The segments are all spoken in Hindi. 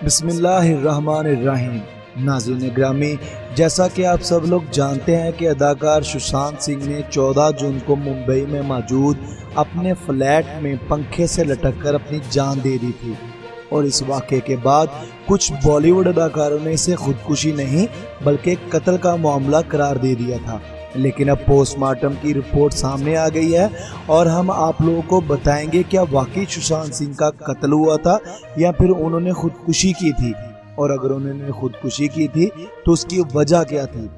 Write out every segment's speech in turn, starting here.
बिस्मिल्लाहिर्रहमानिर्रहीम। नाज़रीन ग्रामी, जैसा कि आप सब लोग जानते हैं कि अदाकार सुशांत सिंह ने 14 जून को मुंबई में मौजूद अपने फ्लैट में पंखे से लटक कर अपनी जान दे दी थी और इस वाक़े के बाद कुछ बॉलीवुड अदाकारों ने इसे खुदकुशी नहीं बल्कि कत्ल का मामला करार दे दिया था। लेकिन अब पोस्टमार्टम की रिपोर्ट सामने आ गई है और हम आप लोगों को बताएंगे क्या वाकई सुशांत सिंह का कत्ल हुआ था या फिर उन्होंने खुदकुशी की थी, और अगर उन्होंने खुदकुशी की थी तो उसकी वजह क्या थी।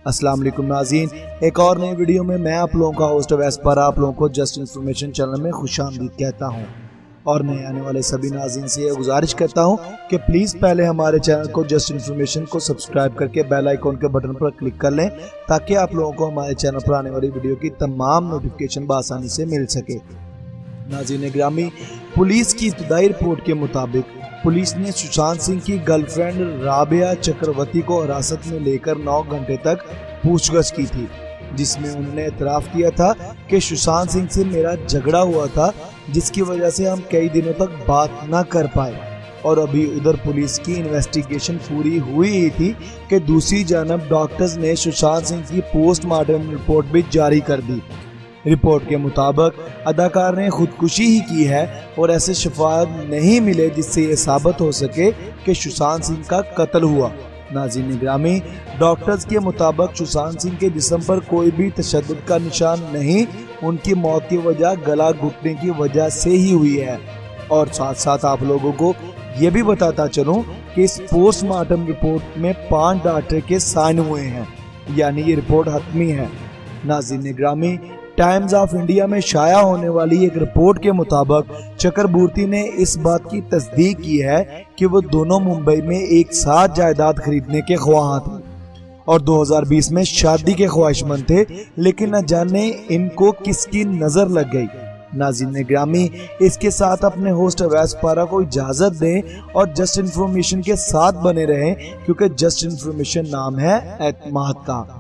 अस्सलाम वालेकुम नाज़रीन, एक और नई वीडियो में मैं आप लोगों का होस्ट वैस पर आप लोगों को जस्ट इन्फॉर्मेशन चैनल में खुशामदीद कहता हूँ और नए आने वाले सभी नाज़रीन से यह गुजारिश करता हूँ कि प्लीज़ पहले हमारे चैनल को जस्ट इन्फॉर्मेशन को सब्सक्राइब करके बेल आइकॉन के बटन पर क्लिक कर लें ताकि आप लोगों को हमारे चैनल पर आने वाली वीडियो की तमाम नोटिफिकेशन बआसानी से मिल सके। नाज़रीन ग्रामी, पुलिस की इब्तदाई रिपोर्ट के मुताबिक पुलिस ने सुशांत सिंह की गर्लफ्रेंड राबिया चक्रवर्ती को हिरासत में लेकर 9 घंटे तक पूछताछ की थी, जिसमें उन्होंने एतराफ़ किया था कि सुशांत सिंह से मेरा झगड़ा हुआ था जिसकी वजह से हम कई दिनों तक बात ना कर पाए। और अभी उधर पुलिस की इन्वेस्टिगेशन पूरी हुई ही थी कि दूसरी जानब डॉक्टर्स ने सुशांत सिंह की पोस्टमार्टम रिपोर्ट भी जारी कर दी। रिपोर्ट के मुताबिक अदाकार ने खुदकुशी ही की है और ऐसे शफाअत नहीं मिले जिससे ये साबित हो सके कि सुशांत सिंह का कत्ल हुआ। नाज़रीन ग्रामी, डॉक्टर्स के मुताबिक सुशांत सिंह के जिस्म पर कोई भी तशद्दुद का निशान नहीं, उनकी मौत की वजह गला घुटने की वजह से ही हुई है। और साथ साथ आप लोगों को ये भी बताता चलूँ कि इस पोस्टमार्टम रिपोर्ट में 5 डॉक्टर के साइन हुए हैं, यानी ये रिपोर्ट हतमी है। नाज़रीन ग्रामी, टाइम्स ऑफ इंडिया में शाया होने वाली एक रिपोर्ट के मुताबिक चक्रवर्ती ने इस बात की तस्दीक की है कि वो दोनों मुंबई में एक साथ जायदाद खरीदने के ख्वाह थे और 2020 में शादी के ख्वाहिशमंद थे, लेकिन न जाने इनको किसकी नजर लग गई। नाज़रीन ग्रामी, इसके साथ अपने होस्ट वैस पारा को इजाजत दें और जस्ट इन्फॉर्मेशन के साथ बने रहें क्योंकि जस्ट इन्फॉर्मेशन नाम है एतमाद का।